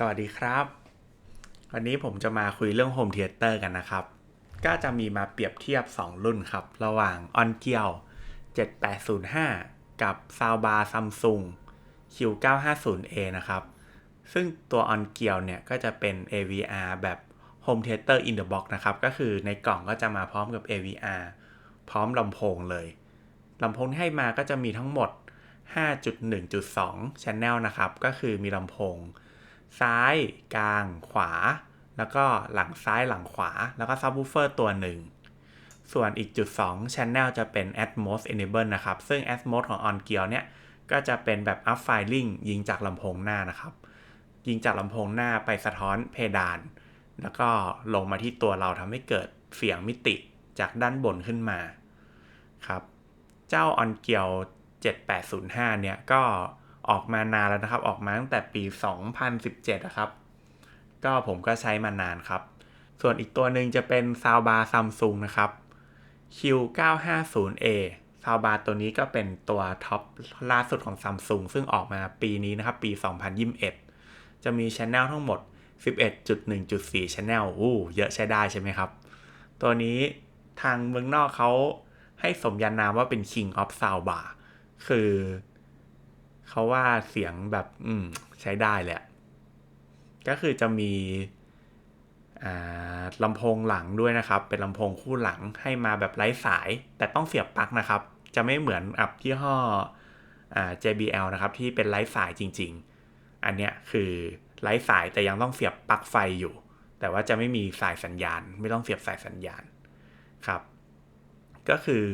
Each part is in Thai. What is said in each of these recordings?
สวัสดีครับวันนี้ผมจะมาคุยเรื่องโฮมเธียเตอร์กันนะครับก็จะมีมาเปรียบเทียบ2รุ่นครับระหว่าง OnGear 7805 กับ Soundbar Samsung Q950A นะครับซึ่งตัว OnGear เนี่ยก็จะเป็น AVR แบบ Home Theater in the Box นะครับก็คือในกล่องก็จะมาพร้อมกับ AVR พร้อมลำโพงเลยลำโพงที่ให้มาก็จะมีทั้งหมด 5.1.2 Channel นะครับก็คือมีลำโพงซ้ายกลางขวาแล้วก็หลังซ้ายหลังขวาแล้วก็ซับวูฟเฟอร์ตัวหนึ่งส่วนอีกจุด2 Channel จะเป็น Atmos Enable นะครับซึ่ง Atmos ของ OnGear เนี่ยก็จะเป็นแบบ Up Firing ยิงจากลำโพงหน้านะครับยิงจากลำโพงหน้าไปสะท้อนเพดานแล้วก็ลงมาที่ตัวเราทำให้เกิดเสียงมิติจากด้านบนขึ้นมาครับเจ้า OnGear 7805 เนี่ยก็ออกมานานแล้วนะครับออกมาตั้งแต่ปี 2017 นะครับก็ผมก็ใช้มานานครับส่วนอีกตัวหนึ่งจะเป็น Soundbar Samsung นะครับ Q950A Soundbar ตัวนี้ก็เป็นตัวท็อปล่าสุดของ Samsung ซึ่งออกมาปีนี้นะครับปี 2021 จะมี Channel ทั้งหมด 11.1.4 Channel เยอะใช้ได้ใช่ไหมครับตัวนี้ทางเมืองนอกเขาให้สมญานามว่าเป็น King of Soundbar คือเขาว่าเสียงแบบใช้ได้เลยก็คือจะมีลำโพงหลังด้วยนะครับเป็นลำโพงคู่หลังให้มาแบบไร้สายแต่ต้องเสียบปลั๊กนะครับจะไม่เหมือนยี่ห้อJBL นะครับที่เป็นไร้สายจริงๆอันเนี้ยคือไร้สายแต่ยังต้องเสียบปลั๊กไฟอยู่แต่ว่าจะไม่มีสายสัญญาณไม่ต้องเสียบสายสัญญาณครับก็คือ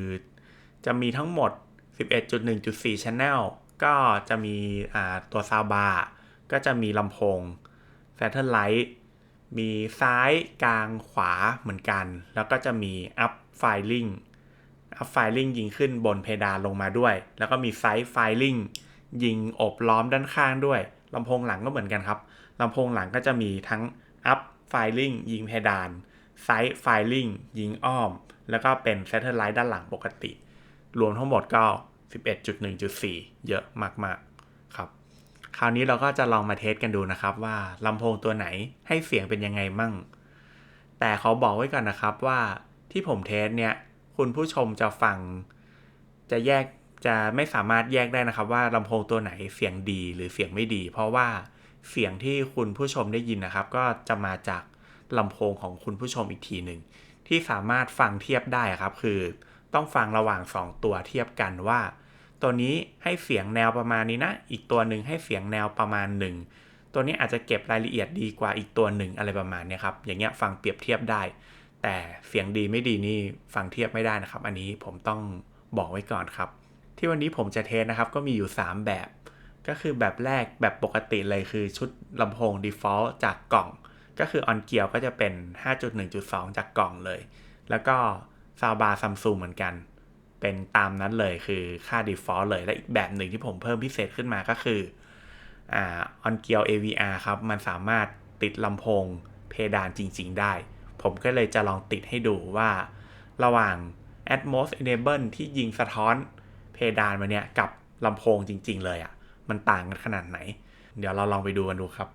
จะมีทั้งหมด 11.1.4 Channel ก็จะมีตัว Soundbar ก็จะมีลำโพง Satellite มีซ้ายกลางขวาเหมือนกันแล้วก็จะมี Up Firing ยิงขึ้นบนเพดานลงมาด้วยแล้วก็มี Side Firing ยิงโอบล้อมด้านข้างด้วยลำโพงหลังก็เหมือนกันครับลำโพงหลังก็จะมีทั้ง Up Firing ยิงเพดาน Side Firing ยิงอ้อมแล้วก็เป็น Satellite ด้านหลังปกติรวมทั้งหมดก็ 11.1.4 เยอะมากๆครับคราวนี้เราก็จะลองมาเทสกันดูนะครับว่าลำโพงตัวไหนให้เสียงเป็นยังไงมั่งแต่เขาบอกไว้ก่อนนะครับว่าที่ผมเทสเนี่ยคุณผู้ชมจะฟังจะไม่สามารถแยกได้นะครับว่าลำโพงตัวไหนเสียงดีหรือเสียงไม่ดีเพราะว่าเสียงที่คุณผู้ชมได้ยินนะครับก็จะมาจากลำโพงของคุณผู้ชมอีกทีหนึ่งที่สามารถฟังเทียบได้ครับคือต้องฟังระหว่าง2ตัวเทียบกันว่าตัวนี้ให้เสียงแนวประมาณนี้นะอีกตัวหนึ่งให้เสียงแนวประมาณหนึ่งตัวนี้อาจจะเก็บรายละเอียดดีกว่าอีกตัวหนึ่งอะไรประมาณนี้ครับอย่างเงี้ยฟังเปรียบเทียบได้แต่เสียงดีไม่ดีนี่ฟังเทียบไม่ได้นะครับอันนี้ผมต้องบอกไว้ก่อนครับที่วันนี้ผมจะเทสนะครับก็มีอยู่3แบบก็คือแบบแรกแบบปกติเลยคือชุดลำโพง default จากกล่องก็คือ OnGear ก็จะเป็น 5.1.2 จากกล่องเลยแล้วก็ Soundbar Samsung เหมือนกันเป็นตามนั้นเลยคือค่า default เลยและอีกแบบหนึ่งที่ผมเพิ่มพิเศษขึ้นมาก็คือOnGear AVR ครับมันสามารถติดลำโพงเพดานจริงๆได้ผมก็เลยจะลองติดให้ดูว่าระหว่าง Atmos Enable ที่ยิงสะท้อนเพดานมาเนี่ยกับลำโพงจริงๆเลยมันต่างกันขนาดไหนเดี๋ยวเราลองไปดูกันดูครับ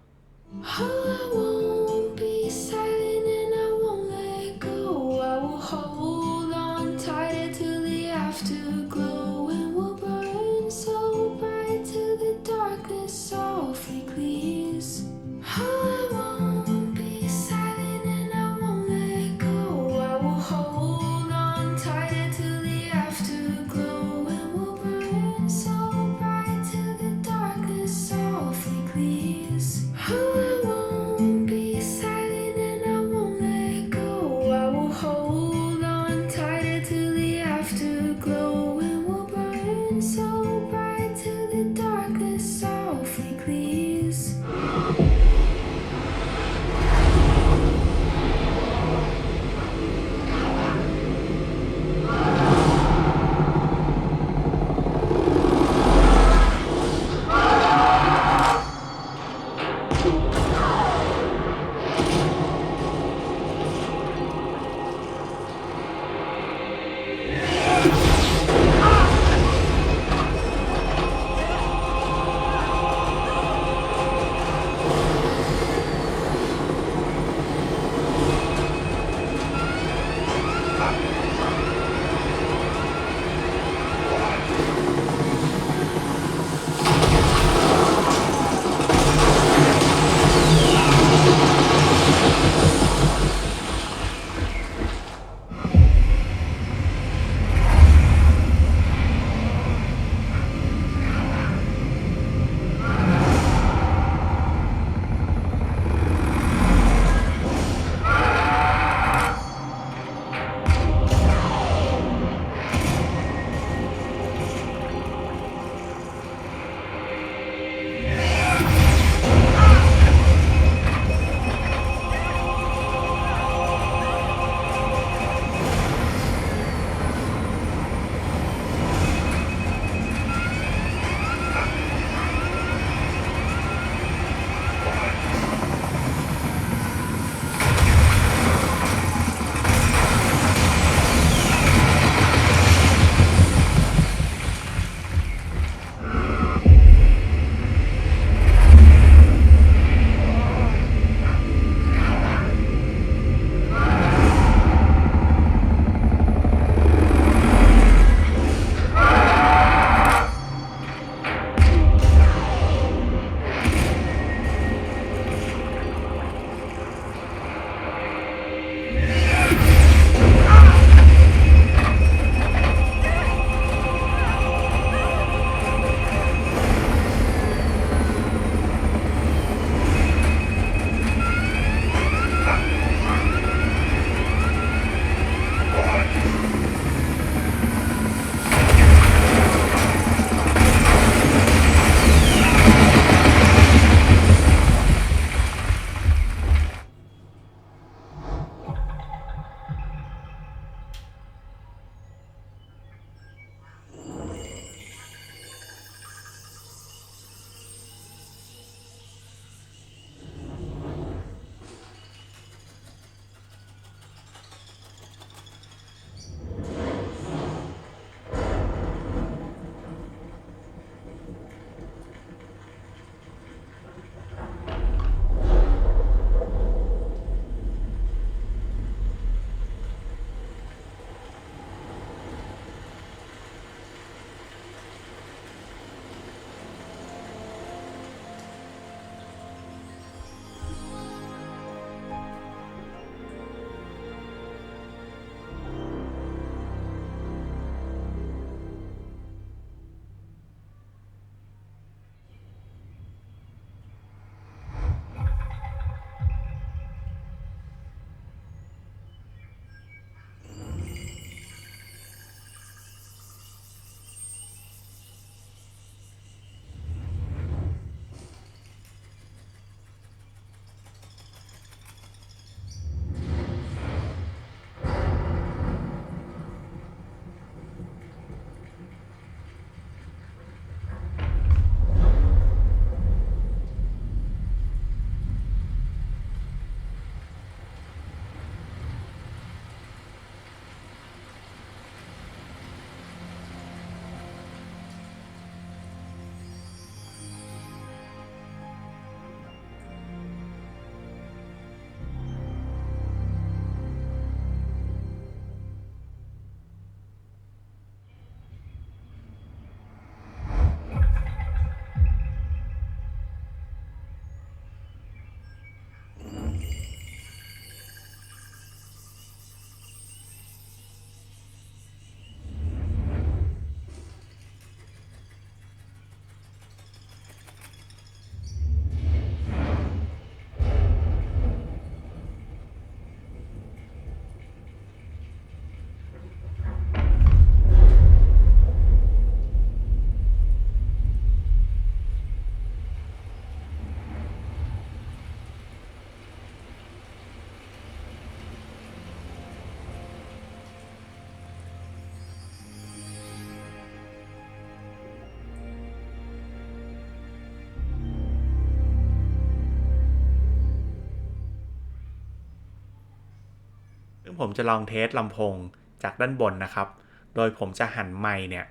ซึ่งผมจะลองเทสลำโพงจากด้านบนนะครับโดยผมจะหันไมค์เนี่ย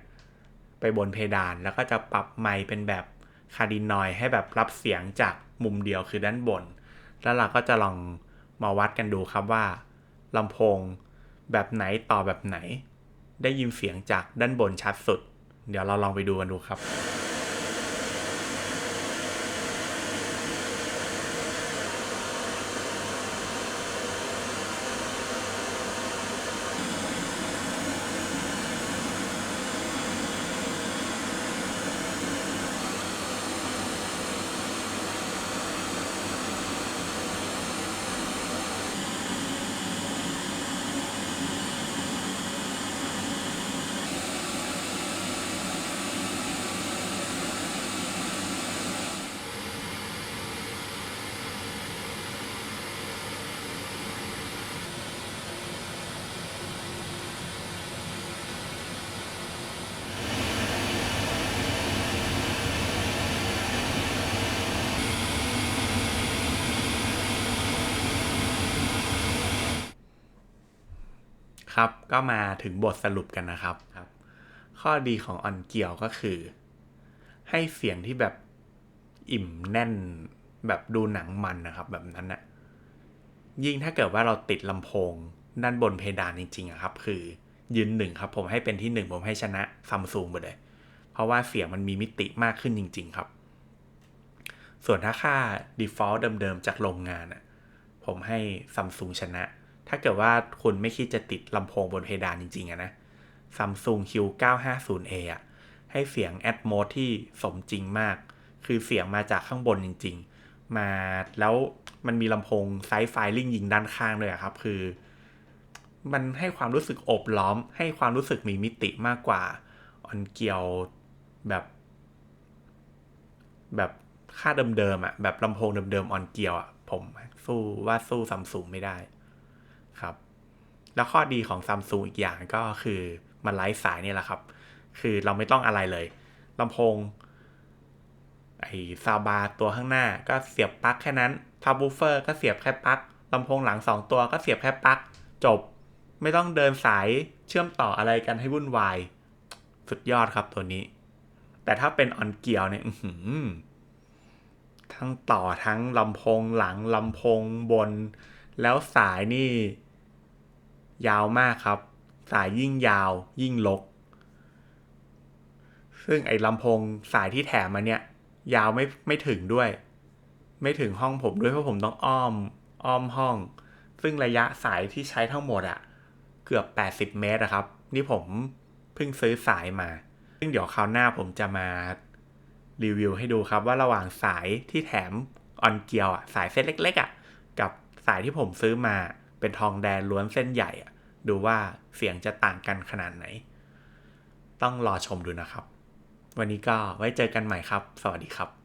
ไปบนเพดานแล้วก็จะปรับไมค์เป็นแบบคาร์ดินอยด์ให้แบบรับเสียงจากมุมเดียวคือด้านบนแล้วเราก็จะลองมาวัดกันดูครับว่าลำโพงแบบไหนต่อแบบไหนได้ยินเสียงจากด้านบนชัดสุดเดี๋ยวเราลองไปดูกันดูครับครับก็มาถึงบทสรุปกันนะครับข้อดีของออนเกียวก็คือให้เสียงที่แบบอิ่มแน่นแบบดูหนังมันนะครับแบบนั้นนะยิ่งถ้าเกิดว่าเราติดลำโพงด้านบนเพดานจริงๆครับคือยืนหนึ่งครับผมให้เป็นที่หนึ่งผมให้ชนะซัมซุงไปเลยเพราะว่าเสียงมันมีมิติมากขึ้นจริงๆครับส่วนถ้าค่า default เดิมๆจากโรงงานผมให้ซัมซุงชนะถ้าเกิดว่าคุณไม่คิดจะติดลำโพงบนเพดานจริงๆนะ Samsung Q950A ให้เสียง Atmos ที่สมจริงมากคือเสียงมาจากข้างบนจริงๆมาแล้วมันมีลำโพงไซส์ไฟลิ่งยิงด้านข้างด้วยครับคือมันให้ความรู้สึกอบล้อมให้ความรู้สึกมีมิติมากกว่าออนเกียวแบบค่าเดิมๆแบบลำโพงเดิมๆออนเกียวผมสู้ซัมซุงไม่ได้ครับแล้วข้อดีของซัมซุงอีกอย่างก็คือมันไร้สายนี่แหละครับคือเราไม่ต้องอะไรเลยลำโพงไอ้ซาวบาร์ตัวข้างหน้าก็เสียบปลั๊กแค่นั้นซับวูฟเฟอร์ก็เสียบแค่ปลั๊กลำโพงหลัง2ตัวก็เสียบแค่ปลั๊กจบไม่ต้องเดินสายเชื่อมต่ออะไรกันให้วุ่นวายสุดยอดครับตัวนี้แต่ถ้าเป็นออนเกียวเนี่ยทั้งต่อทั้งลำโพงหลังลำโพงบนแล้วสายนี่ยาวมากครับสายยิ่งยาวยิ่งรกซึ่งไอ้ลำโพงสายที่แถมมาเนี่ยยาวไม่ถึงด้วยไม่ถึงห้องผมด้วยเพราะผมต้องอ้อมห้องซึ่งระยะสายที่ใช้ทั้งหมดเกือบ80เมตรครับนี่ผมเพิ่งซื้อสายมาซึ่งเดี๋ยวคราวหน้าผมจะมารีวิวให้ดูครับว่าระหว่างสายที่แถมออนเกียวสายเส้นเล็กๆกับสายที่ผมซื้อมาเป็นทองแดงล้วนเส้นใหญ่ดูว่าเสียงจะต่างกันขนาดไหนต้องรอชมดูนะครับวันนี้ก็ไว้เจอกันใหม่ครับสวัสดีครับ